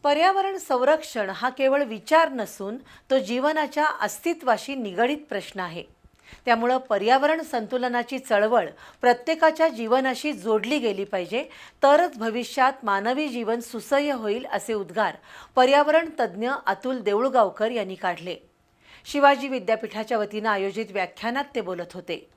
पर्यावरण संरक्षण हा केवळ विचार नसून तो जीवनाच्या अस्तित्वाशी निगडित प्रश्न आहे. त्यामुळे पर्यावरण संतुलनाची चळवळ प्रत्येकाच्या जीवनाशी जोडली गेली पाहिजे, तरच भविष्यात मानवी जीवन सुसह्य होईल असे उद्गार पर्यावरण तज्ज्ञ अतुल देऊळगावकर यांनी काढले. शिवाजी विद्यापीठाच्या वतीने आयोजित व्याख्यानात ते बोलत होते.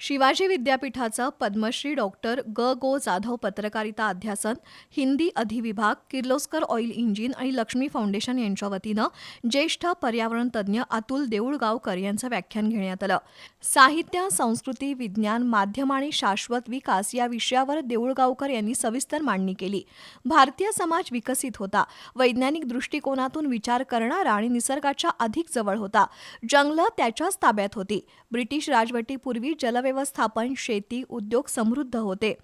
शिवाजी विद्यापीठाचं पद्मश्री डॉक्टर गो जाधव पत्रकारिता अध्यासन, हिंदी अधिविभाग, किर्लोस्कर ऑइल इंजिन आणि लक्ष्मी फाउंडेशन यांच्या वतीनं ज्येष्ठ पर्यावरण तज्ज्ञ अतुल देऊळगावकर यांचं व्याख्यान घेण्यात आलं. साहित्य, संस्कृती, विज्ञान, माध्यम आणि शाश्वत विकास या विषयावर देऊळगावकर यांनी सविस्तर मांडणी केली. भारतीय समाज विकसित होता, वैज्ञानिक दृष्टिकोनातून विचार करणारा आणि निसर्गाच्या अधिक जवळ होता. जंगलं त्याच्याच ताब्यात होती. ब्रिटिश राजवटीपूर्वी जलव्यवस्थापन, शेती, उद्योग समृद्ध होते.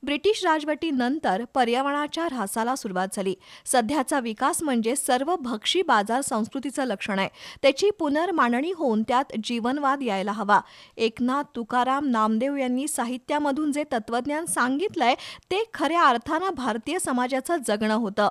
ब्रिटिश राजवटीनंतर पर्यावरणाच्या ऱ्हासाला सुरुवात झाली. सध्याचा विकास म्हणजे सर्वभक्षी बाजार संस्कृतीचं लक्षण आहे. त्याची पुनर्मांडणी होऊन त्यात जीवनवाद यायला हवा. एकनाथ, तुकाराम, नामदेव यांनी साहित्यामधून जे तत्वज्ञान सांगितलंय ते खऱ्या अर्थानं भारतीय समाजाचं जगणं होतं.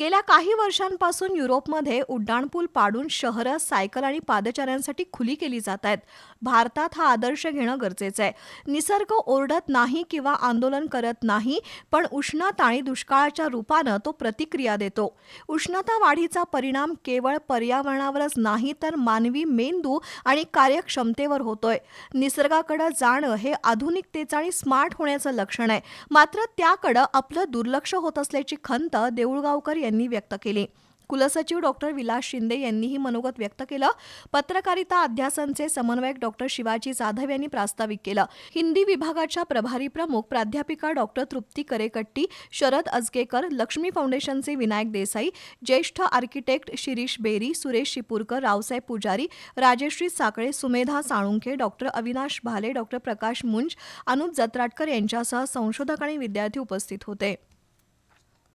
गेल्या काही वर्षांपासून युरोपमध्ये उड्डाणपूल पाडून शहरं सायकल आणि पादचाऱ्यांसाठी खुली केली जात आहेत. भारतात हा आदर्श घेणं गरजेचं आहे. निसर्ग ओरडत नाही किंवा आंदोलन करत नाही, पण उष्णता आणि दुष्काळाच्या रूपानं तो प्रतिक्रिया देतो. उष्णता वाढीचा परिणाम केवळ पर्यावरणावरच नाही तर मानवी मेंदू आणि कार्यक्षमतेवर होतोय. निसर्गाकडे जाणं हे आधुनिकतेचं आणि स्मार्ट होण्याचं लक्षण आहे. मात्र त्याकडे आपलं दुर्लक्ष होत असल्याची खंत देऊळगावकर यांनी व्यक्त केली. कुलसचिव डॉक्टर विलास शिंदे यांनीही मनोगत व्यक्त केलं. पत्रकारिता अध्यासनचे समन्वयक डॉक्टर शिवाजी जाधव यांनी प्रास्ताविक केलं. हिंदी विभागाच्या प्रभारी प्रमुख प्राध्यापिका डॉक्टर तृप्ती करेकट्टी, शरद अजगेकर, लक्ष्मी फाउंडेशनचे विनायक देसाई, ज्येष्ठ आर्किटेक्ट शिरीष बेरी, सुरेश शिपूरकर, रावसाहेब पुजारी, राजश्री साकळे, सुमेधा साळुंखे, डॉक्टर अविनाश भाले, डॉक्टर प्रकाश मुंज, अनुप जत्राटकर यांच्यासह संशोधक आणि विद्यार्थी उपस्थित होते.